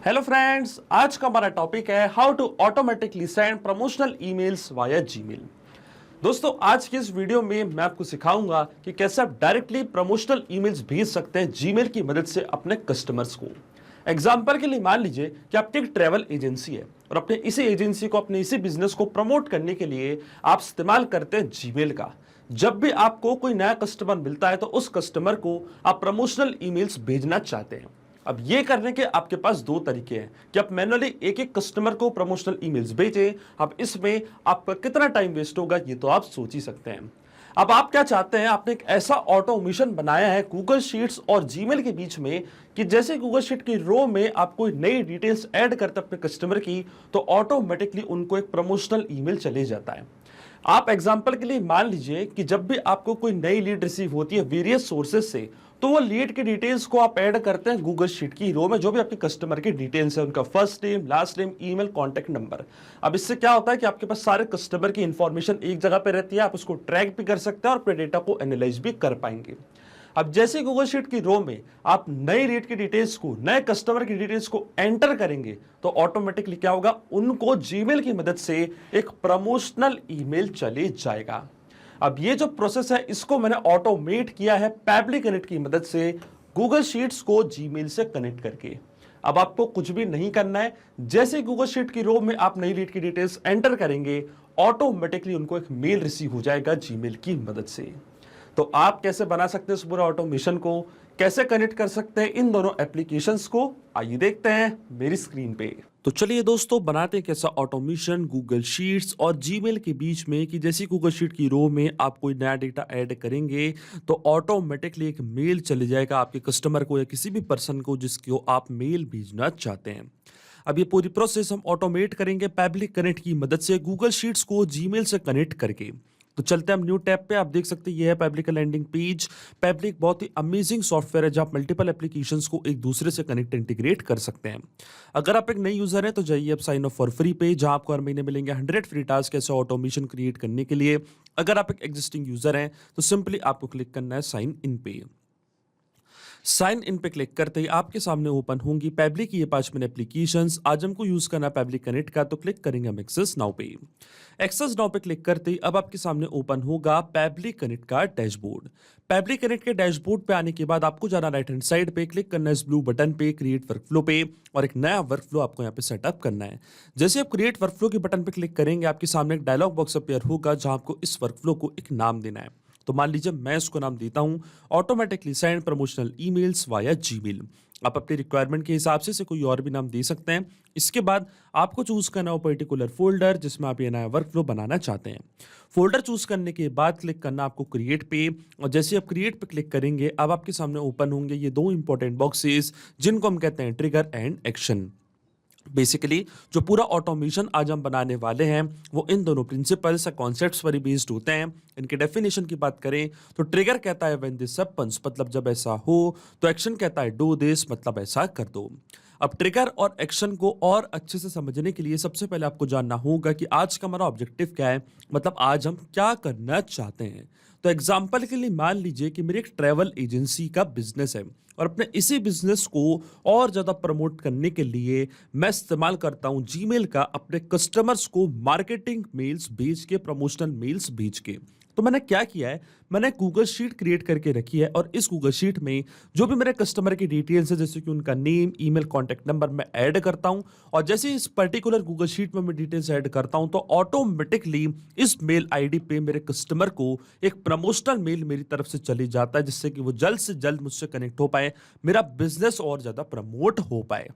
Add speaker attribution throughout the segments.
Speaker 1: Hello friends, आज का हमारा टॉपिक है how to automatically send promotional emails via Gmail. दोस्तों, आज की इस वीडियो में मैं आपको सिखाऊंगा कि कैसे आप डायरेक्टली प्रमोशनल ईमेल्स भेज सकते हैं जीमेल की मदद से अपने कस्टमर्स को। एग्जाम्पल के लिए मान लीजिए कि आपकी एक ट्रैवल एजेंसी है और अपने इसी एजेंसी को, अपने इसी बिजनेस को प्रमोट करने के लिए आप इस्तेमाल करते हैं जीमेल का। जब भी आपको कोई नया कस्टमर मिलता है तो उस कस्टमर को आप प्रमोशनल ईमेल्स भेजना चाहते हैं। अब ये करने के आपके पास दो तरीके हैं कि आप मैनुअली एक एक कस्टमर को प्रमोशनल ईमेल्स भेजें। अब इसमें आपका कितना टाइम वेस्ट होगा ये तो आप सोच ही सकते हैं। अब आप क्या चाहते हैं, आपने एक ऐसा ऑटोमेशन बनाया है गूगल शीट्स और जीमेल के बीच में कि जैसे गूगल शीट की रो में आप कोई नई डिटेल्स ऐड करते हैं अपने कस्टमर की, तो ऑटोमेटिकली उनको एक प्रमोशनल ईमेल चले जाता है। आप एग्जाम्पल के लिए मान लीजिए कि जब भी आपको कोई नई लीड रिसीव होती है वेरियस सोर्सेज से, तो वो लीड की डिटेल्स को आप ऐड करते हैं गूगल शीट की रो में। जो भी आपके कस्टमर की डिटेल्स है, उनका first name, last name, email, contact number. अब इससे क्या होता है कि आपके पास सारे कस्टमर की इंफॉर्मेशन एक जगह पे रहती है, आप उसको ट्रैक भी कर सकते हैं और अपने डेटा को एनालाइज भी कर पाएंगे। अब जैसे गूगल शीट की रो में आप नई लीड की डिटेल्स को, नए कस्टमर की डिटेल्स को एंटर करेंगे, तो ऑटोमेटिकली क्या होगा, उनको जीमेल की मदद से एक प्रमोशनल ईमेल चले जाएगा। अब ये जो प्रोसेस है इसको मैंने ऑटोमेट किया है पैबली कनेक्ट की मदद से, गूगल शीट्स को जीमेल से कनेक्ट करके। अब आपको कुछ भी नहीं करना है, जैसे गूगल शीट की रो में आप नई लीड की डिटेल्स एंटर करेंगे, ऑटोमेटिकली उनको एक मेल रिसीव हो जाएगा जीमेल की मदद से। तो आप कैसे बना सकते हैं इस पूरा ऑटोमेशन को, कैसे कनेक्ट कर सकते हैं इन दोनों एप्लीकेशंस को, आइए देखते हैं मेरी स्क्रीन पे। तो चलिए दोस्तों, बनाते हैं कैसा ऑटोमेशन गूगल शीट्स और जीमेल के बीच में कि जैसे गूगल शीट की रो में आप कोई नया डेटा ऐड करेंगे तो ऑटोमेटिकली एक मेल चले जाएगा आपके कस्टमर को या किसी भी पर्सन को जिसको आप मेल भेजना चाहते हैं। अब ये पूरी प्रोसेस हम ऑटोमेट करेंगे पैब्लिक कनेक्ट की मदद से गूगल शीट्स को जीमेल से कनेक्ट करके। तो चलते हैं हम न्यू टैब पे। आप देख सकते हैं ये है पैब्लिक का लैंडिंग पेज। पैब्लिक बहुत ही अमेजिंग सॉफ्टवेयर है जहां आप मल्टीपल एप्लीकेशंस को एक दूसरे से कनेक्ट इंटीग्रेट कर सकते हैं। अगर आप एक नई यूजर हैं तो जाइए आप साइन अप फॉर फ्री पे, जहां आपको हर महीने मिलेंगे 100 फ्री टास्क ऐसे ऑटोमेशन क्रिएट करने के लिए। अगर आप एक एग्जिस्टिंग यूजर हैं तो सिंपली आपको क्लिक करना है साइन इन पे। साइन इन पे क्लिक करते ही आपके सामने ओपन होंगी पैब्लिक की ये 5 मिनट एप्लीकेशंस। आज हमको यूज करना है पैब्लिक कनेक्ट का, तो क्लिक करेंगे हम एक्सेस नाउ पे। एक्सेस नाउ पे क्लिक करते ही अब आपके सामने ओपन होगा पैब्लिक कनेक्ट का डैशबोर्ड। पैब्लिक कनेक्ट के डैशबोर्ड पे आने के बाद आपको जाना राइट हैंड साइड पे, क्लिक करना है इस ब्लू बटन पे क्रिएट वर्कफ्लो पे, और एक नया वर्कफ्लो आपको यहाँ पे सेटअप करना है। जैसे आप क्रिएट वर्कफ्लो के बटन पे क्लिक करेंगे, आपके सामने एक डायलॉग बॉक्स अपीयर होगा जहां आपको इस वर्कफ्लो को एक नाम देना है। तो मान लीजिए मैं इसको नाम देता हूं automatically send promotional emails via Gmail. आप अपनी रिक्वायरमेंट के हिसाब से कोई और भी नाम दे सकते हैं। इसके बाद आपको चूज करना हो पर्टिकुलर फोल्डर जिसमें आप ये नया वर्कफ्लो बनाना चाहते हैं। फोल्डर चूज करने के बाद क्लिक करना आपको क्रिएट पे, और जैसे आप क्रिएट पे क्लिक करेंगे अब आपके सामने ओपन होंगे ये दो इंपॉर्टेंट बॉक्सेस जिनको हम कहते हैं ट्रिगर एंड एक्शन। बेसिकली जो पूरा ऑटोमेशन आज हम बनाने वाले हैं वो इन दोनों प्रिंसिपल्स या कॉन्सेप्ट्स पर ही बेस्ड होते हैं। इनके डेफिनेशन की बात करें तो ट्रिगर कहता है व्हेन दिस हैपेंस, मतलब जब ऐसा हो, तो एक्शन कहता है डू दिस, मतलब ऐसा कर दो। अब ट्रिगर और एक्शन को और अच्छे से समझने के लिए सबसे पहले आपको जानना होगा कि आज का हमारा ऑब्जेक्टिव क्या है, मतलब आज हम क्या करना चाहते हैं। तो एग्जाम्पल के लिए मान लीजिए कि मेरी एक ट्रैवल एजेंसी का बिजनेस है और अपने इसी बिजनेस को और ज्यादा प्रमोट करने के लिए मैं इस्तेमाल करता हूं जीमेल का अपने कस्टमर्स को मार्केटिंग मेल्स भेज के, प्रमोशनल मेल्स भेज के। तो मैंने क्या किया है, मैंने गूगल शीट क्रिएट करके रखी है और इस गूगल शीट में जो भी मेरे कस्टमर की डिटेल्स है जैसे कि उनका नेम, ईमेल, कॉन्टैक्ट नंबर मैं ऐड करता हूं। और जैसे इस पर्टिकुलर गूगल शीट में मैं डिटेल्स ऐड करता हूं तो ऑटोमेटिकली इस मेल आईडी पे मेरे कस्टमर को एक प्रमोशनल मेल मेरी तरफ से चली जाता है जिससे कि वो जल्द से जल्द मुझसे कनेक्ट हो पाए, मेरा बिजनेस और ज्यादा प्रमोट हो पाए।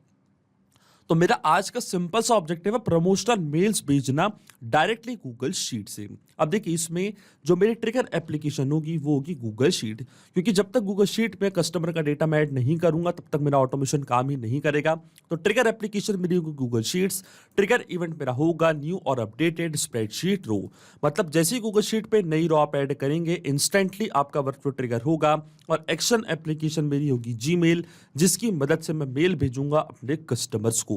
Speaker 1: तो मेरा आज का सिंपल सा ऑब्जेक्टिव है प्रमोशनल मेल्स भेजना डायरेक्टली गूगल शीट से। अब देखिए इसमें जो मेरी ट्रिगर एप्लीकेशन होगी वो होगी गूगल शीट, क्योंकि जब तक गूगल शीट में कस्टमर का डेटा मैं ऐड नहीं करूंगा तब तक मेरा ऑटोमेशन काम ही नहीं करेगा। तो ट्रिगर एप्लीकेशन मेरी होगी गूगल शीट्स। ट्रिगर इवेंट मेरा होगा न्यू और अपडेटेड स्प्रेडशीट रो, मतलब जैसे ही गूगल शीट पे नई रो आप ऐड करेंगे इंस्टेंटली आपका वर्कफ्लो ट्रिगर होगा। और एक्शन एप्लीकेशन मेरी होगी जीमेल, जिसकी मदद से मैं मेल भेजूंगा अपने कस्टमर्स को।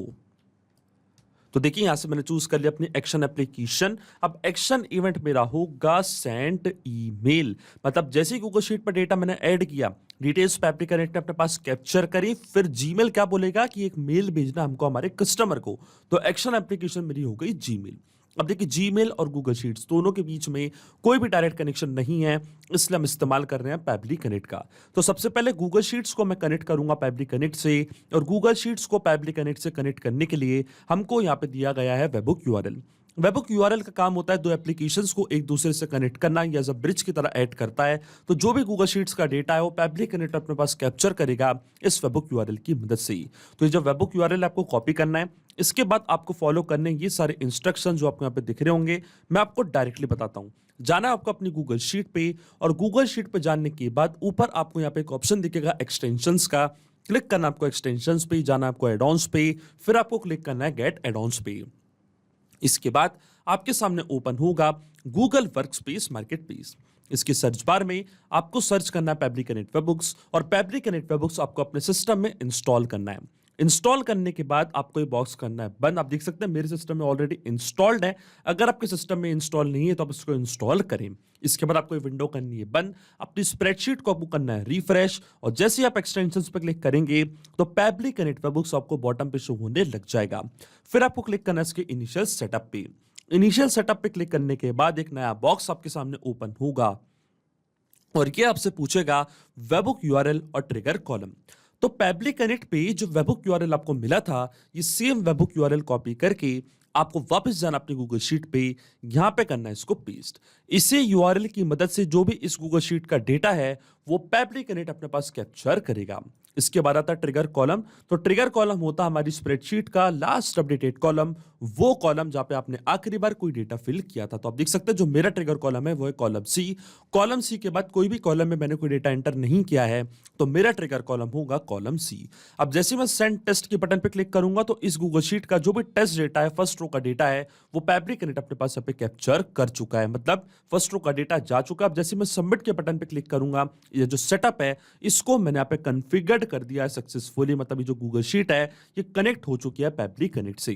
Speaker 1: तो देखिए यहां से मैंने चूज कर लिया अपनी एक्शन एप्लीकेशन। अब एक्शन इवेंट मेरा होगा सेंड ईमेल, मतलब जैसे ही गूगल शीट पर डेटा मैंने ऐड किया, डिटेल्स फैब्रिक कनेक्ट ने अपने पास कैप्चर करी, फिर जीमेल क्या बोलेगा कि एक मेल भेजना हमको हमारे कस्टमर को, तो एक्शन एप्लीकेशन मेरी हो गई जीमेल। अब देखिए जीमेल और गूगल शीट्स दोनों के बीच में कोई भी डायरेक्ट कनेक्शन नहीं है, इसलिए हम इस्तेमाल कर रहे हैं पैबली कनेक्ट का। तो सबसे पहले गूगल शीट्स को मैं कनेक्ट करूंगा पैबली कनेक्ट से, और गूगल शीट्स को पैबली कनेक्ट से कनेक्ट करने के लिए हमको यहाँ पे दिया गया है वेबहुक यूआरएल। वेबहुक यूआरएल का काम होता है दो एप्लीकेशंस को एक दूसरे से कनेक्ट करना, या एज अ ब्रिज की तरह ऐड करता है। तो जो भी गूगल शीट्स का डेटा है वो पैबली कनेक्ट अपने पास कैप्चर करेगा इस वेबहुक यूआरएल की मदद से ही। तो ये जो वेबहुक यूआरएल आपको कॉपी करना है, इसके बाद आपको फॉलो करने ये सारे इंस्ट्रक्शन जो आपको यहाँ पे दिख रहे होंगे, मैं आपको डायरेक्टली बताता हूँ। जाना है आपको अपनी गूगल शीट पे, और गूगल शीट पे जाने के बाद ऊपर आपको यहाँ पे एक ऑप्शन दिखेगा एक्सटेंशंस का, क्लिक करना आपको एक्सटेंशंस पे, जाना आपको एड-ऑन्स पे, फिर आपको क्लिक करना है गेट एड-ऑन्स पे। इसके बाद आपके सामने ओपन होगा गूगल वर्कस्पेस मार्केटप्लेस। इसके सर्च बार में आपको सर्च करना है पैबली कनेक्ट वेबहुक्स, और पैबली कनेक्ट वेबहुक्स आपको अपने सिस्टम में इंस्टॉल करना है। इंस्टॉल करने के बाद आपको ये बॉक्स करना है बंद। आप देख सकते हैं मेरे सिस्टम में ऑलरेडी इंस्टॉल्ड है, अगर आपके सिस्टम में इंस्टॉल नहीं है तो आप इसको इंस्टॉल करें। इसके बाद आपको ये विंडो करनी है बंद, अपनी स्प्रेडशीट को आपको करना है रिफ्रेश, और जैसे ही आप एक्सटेंशंस पर क्लिक करेंगे तो पैबली कनेक्ट वेबहुक्स आपको बॉटम पे शो होने लग जाएगा। फिर आपको क्लिक करना है इसके इनिशियल सेटअप पे। इनिशियल सेटअप पे क्लिक करने के बाद एक नया बॉक्स आपके सामने ओपन होगा, और ये आपसे पूछेगा वेबहुक यूआरएल और ट्रिगर कॉलम। तो पैबली कनेक्ट पे जो वेबहुक यूआरएल आपको मिला था, ये सेम वेबहुक यूआरएल कॉपी करके आपको वापस जाना अपनी गूगल शीट पे, यहां पे करना है इसको पेस्ट। इसे यूआरएल की मदद से जो भी इस गूगल शीट का डेटा है वो पैबली कनेक्ट अपने पास कैप्चर करेगा। इसके बाद आता है ट्रिगर कॉलम। तो ट्रिगर कॉलम होता है हमारी स्प्रेडशीट का लास्ट अपडेटेड कॉलम, वो कॉलम जहां पे आपने आखिरी बार कोई डेटा फिल किया था। तो आप देख सकते हैं जो मेरा ट्रिगर कॉलम है वो है कॉलम सी। कॉलम सी के बाद कोई भी कॉलम में मैंने कोई डेटा एंटर नहीं किया है, तो मेरा ट्रिगर कॉलम होगा कॉलम सी। अब जैसे मैं सेंड टेस्ट के बटन पे क्लिक करूंगा तो इस गूगल शीट का जो भी टेस्ट डेटा है, फर्स्ट रो का डेटा है, वो पैबली कनेक्ट अपने पास यहाँ पे कैप्चर कर चुका है, मतलब फर्स्ट रो का डेटा जा चुका है। अब जैसे मैं सबमिट के बटन पे क्लिक करूंगा, ये जो सेटअप है इसको मैंने यहाँ पे कॉन्फ़िगर्ड कर दिया है सक्सेसफुली, मतलब ये जो गूगल शीट है ये कनेक्ट हो चुकी है पैबली कनेक्ट से।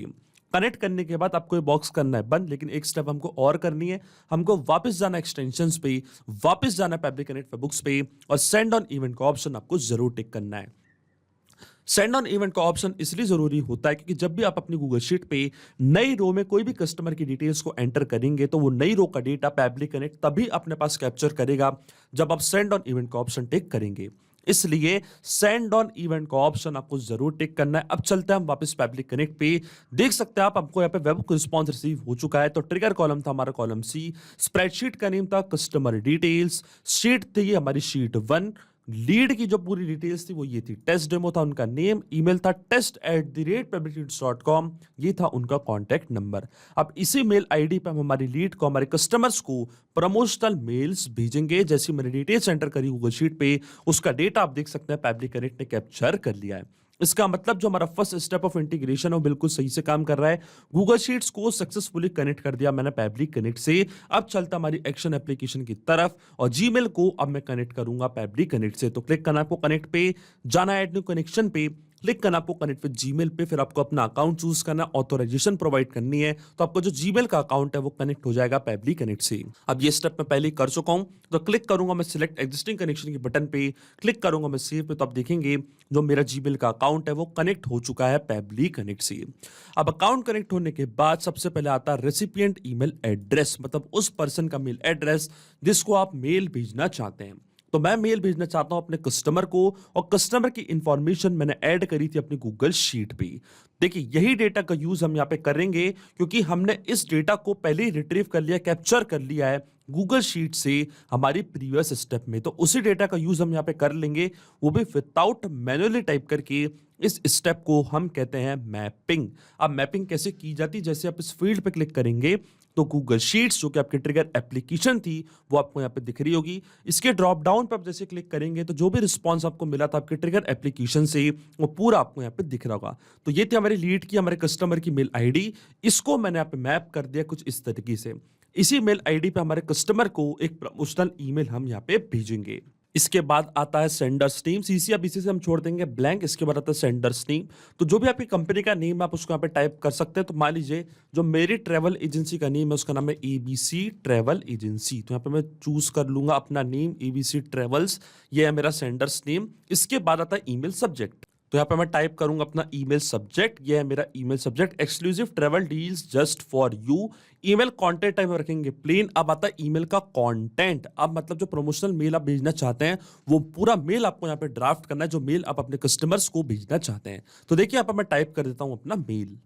Speaker 1: कनेक्ट करने के बाद आपको ये बॉक्स करना है बंद, लेकिन एक स्टेप हमको और करनी है। हमको वापस जाना एक्सटेंशंस पे, वापस जाना पैबली कनेक्ट वेबहुक्स पे, और सेंड ऑन इवेंट का ऑप्शन आपको जरूर टिक करना है। सेंड ऑन इवेंट का ऑप्शन इसलिए जरूरी होता है क्योंकि जब भी आप अपनी गूगल शीट पे नई रो में कोई भी कस्टमर की डिटेल्स को एंटर करेंगे तो वो नई रो का डेटा पैबली कनेक्ट तभी अपने पास कैप्चर करेगा जब आप सेंड ऑन इवेंट का ऑप्शन टिक करेंगे। इसलिए सेंड ऑन इवेंट का ऑप्शन आपको जरूर टिक करना है। अब चलते हैं हम वापस पैबली कनेक्ट पे। देख सकते हैं आप हमको यहाँ पे वेबहुक रिस्पॉन्स रिसीव हो चुका है। तो ट्रिगर कॉलम था हमारा कॉलम सी, स्प्रेडशीट का नेम था कस्टमर डिटेल्स, शीट थी हमारी शीट 1, लीड की जो पूरी डिटेल्स थी वो ये थी, टेस्ट डेमो था उनका नेम, ईमेल था test@publicsheets.com, ये था उनका कॉन्टैक्ट नंबर। अब इसी मेल आईडी पे हम हमारी लीड को, हमारे कस्टमर्स को प्रमोशनल मेल्स भेजेंगे। जैसी मैंने डिटेल्स एंटर करी गूगल शीट पे, उसका डेटा आप देख सकते हैं पैबली कनेक्ट ने कैप्चर कर लिया है। इसका मतलब जो हमारा फर्स्ट स्टेप ऑफ इंटीग्रेशन है वो बिल्कुल सही से काम कर रहा है। गूगल शीट्स को सक्सेसफुली कनेक्ट कर दिया मैंने पैबली कनेक्ट से। अब चलता हमारी एक्शन एप्लीकेशन की तरफ, और जीमेल को अब मैं कनेक्ट करूंगा पैबली कनेक्ट से। तो क्लिक करना आपको कनेक्ट पे, जाना ऐड न्यू कनेक्शन पे, क्लिक करना आपको कनेक्ट विद जीमेल पे, फिर आपको अपना अकाउंट चूज करना, ऑथराइजेशन प्रोवाइड करनी है, तो आपको जो जीमेल का अकाउंट है वो कनेक्ट हो जाएगा पैबली कनेक्ट से। अब ये स्टेप मैं पहले ही कर चुका हूं, तो क्लिक करूंगा मैं सिलेक्ट एग्जिस्टिंग कनेक्शन के बटन पे, क्लिक करूंगा मैं सेव पे, तो आप देखेंगे जो मेरा जीमेल का अकाउंट है वो कनेक्ट हो चुका है पैबली कनेक्ट से। अब अकाउंट कनेक्ट होने के बाद सबसे पहले आता है रेसिपिएंट ईमेल एड्रेस, मतलब उस पर्सन का मेल एड्रेस जिसको आप मेल भेजना चाहते हैं। तो मैं मेल भेजना चाहता हूं अपने कस्टमर को, और कस्टमर की इंफॉर्मेशन मैंने ऐड करी थी अपनी गूगल शीट पे। देखिए यही डेटा का यूज हम यहाँ पे करेंगे क्योंकि हमने इस डेटा को पहले ही रिट्रीव कर लिया, कैप्चर कर लिया है गूगल शीट से हमारी प्रीवियस स्टेप में। तो उसी डेटा का यूज हम यहाँ पे कर लेंगे, वो भी विदाउट मैन्युअली टाइप करके। इस स्टेप को हम कहते हैं मैपिंग। अब मैपिंग कैसे की जाती है, जैसे आप इस फील्ड पे क्लिक करेंगे तो गूगल शीट्स जो कि आपकी ट्रिगर एप्लीकेशन थी वो आपको यहाँ पे दिख रही होगी। इसके ड्रॉप डाउन पर आप जैसे क्लिक करेंगे तो जो भी रिस्पॉन्स आपको मिला था आपके ट्रिगर एप्लीकेशन से वो पूरा आपको यहाँ पे दिख रहा होगा। तो ये थी हमारी लीड की, हमारे कस्टमर की मेल आईडी। इसको मैंने यहाँ पे मैप कर दिया कुछ इस तरीके से। इसी मेल आईडी पे हमारे कस्टमर को एक प्रमोशनल ईमेल हम यहाँ पे भेजेंगे। इसके बाद आता है सेंडर्स नेम, सीसी या बीसी से हम छोड़ देंगे ब्लैंक। इसके बाद आता है सेंडर्स नेम। तो जो भी आपकी कंपनी का नेम आप उसको यहाँ पे टाइप कर सकते हैं। तो मान लीजिए जो मेरी ट्रैवल एजेंसी का नेम है उसका नाम है एबीसी ट्रैवल एजेंसी। तो यहाँ पे मैं चूज कर लूंगा अपना नेम एबीसी ट्रैवल्स, ये है मेरा सेंडर्स नेम। इसके बाद आता है ईमेल सब्जेक्ट। तो यहाँ पे मैं टाइप करूंगा अपना ईमेल सब्जेक्ट, ये है मेरा email subject, exclusive travel deals just for you. Email content type में रखेंगे प्लेन। अब आता है ईमेल का कंटेंट। अब मतलब जो प्रमोशनल मेल आप भेजना चाहते हैं वो पूरा मेल आपको यहाँ पे ड्राफ्ट करना है, जो मेल आप अपने कस्टमर्स को भेजना चाहते हैं। तो देखिए यहाँ पे मैं टाइप कर देता हूं अपना मेल,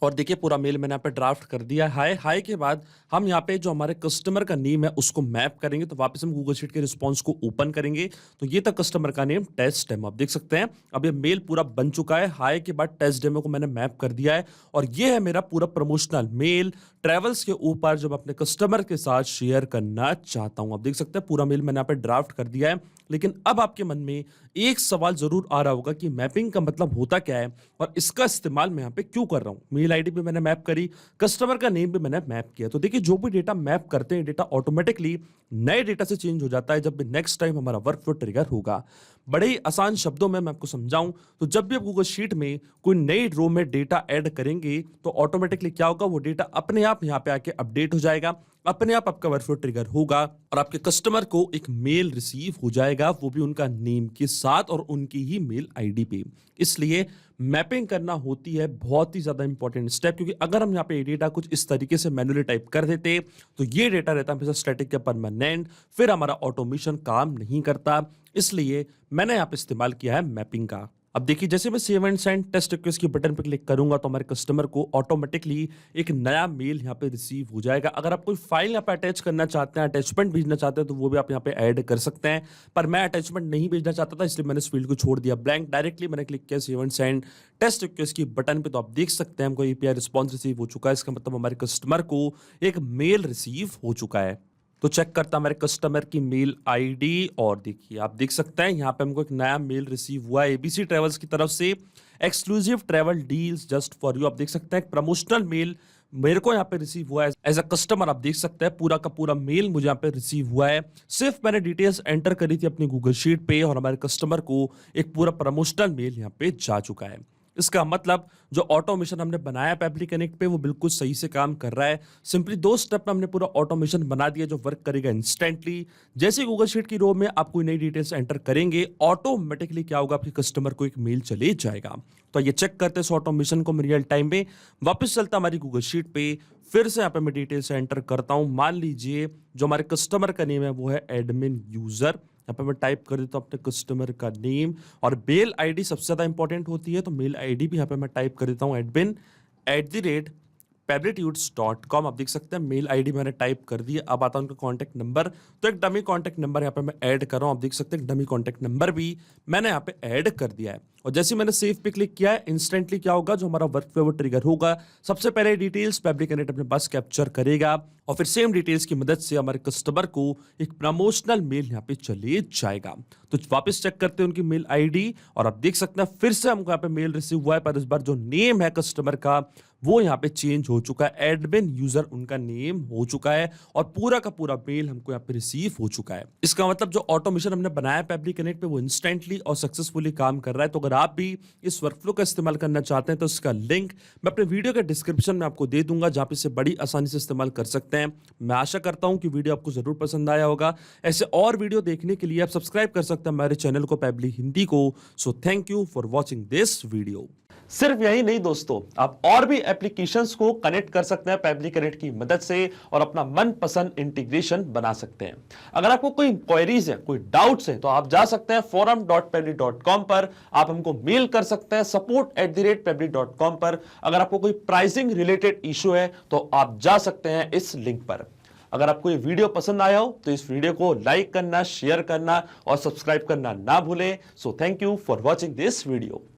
Speaker 1: और देखिए पूरा मेल मैंने यहाँ पे ड्राफ्ट कर दिया है। हाय हाय के बाद हम यहाँ पे जो हमारे कस्टमर का नेम है उसको मैप करेंगे। तो वापस हम गूगल शीट के रिस्पॉन्स को ओपन करेंगे। तो ये था कस्टमर का नेम टेस्ट डेमो। आप देख सकते हैं अब ये मेल पूरा बन चुका है। हाय के बाद टेस्ट डेमो को मैंने मैप कर दिया है, और ये है मेरा पूरा प्रमोशनल मेल ट्रेवल्स के ऊपर जो मैं अपने कस्टमर के साथ शेयर करना चाहता हूं। आप देख सकते हैं पूरा मेल मैंने यहाँ पे ड्राफ्ट कर दिया है। लेकिन अब आपके मन में एक सवाल जरूर आ रहा होगा कि मैपिंग का मतलब होता क्या है और इसका इस्तेमाल मैं यहाँ पे क्यों कर रहा हूँ। मेल आईडी भी मैंने मैप करी, कस्टमर का नेम भी मैंने मैप किया। तो देखिए जो भी डेटा मैप करते हैं डेटा ऑटोमेटिकली नए डेटा से चेंज हो जाता है जब भी नेक्स्ट टाइम हमारा वर्कफ्लो ट्रिगर होगा। बड़े ही आसान शब्दों में मैं आपको समझाऊं तो जब भी आप गूगल शीट में कोई नई रो में डेटा ऐड करेंगे तो ऑटोमेटिकली क्या होगा, वो डेटा अपने आप यहाँ पे आके अपडेट हो जाएगा, अपने आप आपका वर्कफ्लो ट्रिगर होगा और आपके कस्टमर को एक मेल रिसीव हो जाएगा, वो भी उनका नेम के साथ और उनकी ही मेल आईडी पे। इसलिए मैपिंग करना होती है बहुत ही ज्यादा इंपॉर्टेंट स्टेप, क्योंकि अगर हम यहाँ पे डेटा कुछ इस तरीके से मैन्युअली टाइप कर देते तो ये डेटा रहता है स्टैटिक या परमानेंट, फिर हमारा ऑटोमेशन काम नहीं करता। इसलिए मैंने यहाँ पे इस्तेमाल किया है मैपिंग का। अब देखिए जैसे मैं save and send test request की बटन पर क्लिक करूंगा तो हमारे कस्टमर को ऑटोमेटिकली एक नया मेल यहाँ पे रिसीव हो जाएगा। अगर आप कोई फाइल यहाँ पे अटैच करना चाहते हैं, अटैचमेंट भेजना चाहते हैं तो वो भी आप यहाँ पे ऐड कर सकते हैं, पर मैं अटैचमेंट नहीं भेजना चाहता था इसलिए मैंने इस फील्ड को छोड़ दिया ब्लैंक। डायरेक्टली मैंने क्लिक किया save and send test request की बटन पे, तो आप देख सकते हैं हमको एपीआई रिस्पॉन्स रिसीव हो चुका है। इसका मतलब हमारे कस्टमर को एक मेल रिसीव हो चुका है। तो चेक करता हमारे कस्टमर की मेल आईडी, और देखिए आप देख सकते हैं यहाँ पे हमको एक नया मेल रिसीव हुआ है एबीसी ट्रेवल्स की तरफ से, exclusive travel deals just for you. आप देख सकते हैं एक प्रमोशनल मेल मेरे को यहाँ पे रिसीव हुआ है एज अ कस्टमर। आप देख सकते हैं पूरा का पूरा मेल मुझे यहाँ पे रिसीव हुआ है। सिर्फ मैंने डिटेल्स एंटर करी थी अपनी गूगल शीट पे और हमारे कस्टमर को एक पूरा प्रमोशनल मेल यहाँ पे जा चुका है। इसका मतलब जो ऑटोमेशन हमने बनाया पैबली कनेक्ट पे वो बिल्कुल सही से काम कर रहा है। सिंपली 2 स्टेप में हमने पूरा ऑटोमेशन बना दिया जो वर्क करेगा इंस्टेंटली। जैसे गूगल शीट की रो में आप कोई नई डिटेल्स एंटर करेंगे ऑटोमेटिकली क्या होगा, आपके कस्टमर को एक मेल चले जाएगा। तो ये चेक करते हैं इस ऑटोमेशन को मैं रियल टाइम में। वापस चलता हमारी गूगल शीट पे, फिर से यहाँ पे मैं डिटेल्स एंटर करता हूँ। मान लीजिए जो हमारे कस्टमर का नेम है वो है एडमिन यूजर। यहाँ पे मैं टाइप कर देता हूँ अपने कस्टमर का नेम, और मेल आईडी सबसे ज्यादा इंपॉर्टेंट होती है तो मेल आईडी भी यहाँ पे मैं टाइप कर देता हूँ admin@pablitudes.com। आप देख सकते हैं मेल आईडी मैंने टाइप कर दी। अब आता है उनका कॉन्टैक्ट नंबर, तो एक डमी कॉन्टैक्ट नंबर यहाँ पे मैं ऐड कर रहा हूँ। आप देख सकते हैं डमी कॉन्टैक्ट नंबर भी मैंने यहाँ पे ऐड कर दिया है। और जैसे मैंने सेव पे क्लिक किया है इंस्टेंटली क्या होगा, जो हमारा वर्कफ्लो वो ट्रिगर होगा। सबसे पहले डिटेल्स पैब्लिक कनेक्ट अपने पास कैप्चर करेगा और फिर सेम डिटेल्स की मदद से हमारे कस्टमर को एक प्रमोशनल मेल यहाँ पे चले जाएगा। तो वापस चेक करते हैं उनकी मेल आईडी, और आप देख सकते हैं फिर से हमको यहाँ पे मेल रिसीव हुआ है, पर इस बार जो नेम है कस्टमर का वो यहाँ पे चेंज हो चुका है। एडमिन यूजर उनका नेम हो चुका है और पूरा का पूरा मेल हमको यहाँ पे रिसीव हो चुका है। इसका मतलब जो ऑटोमेशन हमने बनाया पैब्लिक कनेक्ट पे वो इंस्टेंटली और सक्सेसफुली काम कर रहा है। तो अगर आप भी इस वर्कफ्लो का इस्तेमाल करना चाहते हैं तो इसका लिंक मैं अपने वीडियो के डिस्क्रिप्शन में आपको दे दूंगा, जहां पे इसे बड़ी आसानी से इस्तेमाल कर सकते हैं। मैं आशा करता हूं कि वीडियो आपको जरूर पसंद आया होगा। ऐसे और वीडियो देखने के लिए आप सब्सक्राइब कर सकते हैं हमारे चैनल को पैब्ली हिंदी को। So thank you for watching this video. सिर्फ यही नहीं दोस्तों, आप और भी एप्लीकेशंस को कनेक्ट कर सकते हैं पैब्ली कनेक्ट की मदद से और अपना मनपसंद इंटीग्रेशन बना सकते हैं। अगर आपको कोई क्वेरीज है, कोई डाउट्स है तो आप जा सकते हैं forum.pebly.com पर, आप हमको मेल कर सकते हैं support@pebly.com पर। अगर आपको कोई प्राइसिंग रिलेटेड इशू है तो आप जा सकते हैं इस लिंक पर। अगर आपको ये वीडियो पसंद आया हो तो इस वीडियो को लाइक करना, शेयर करना और सब्सक्राइब करना ना भूलें। So thank you for watching this video.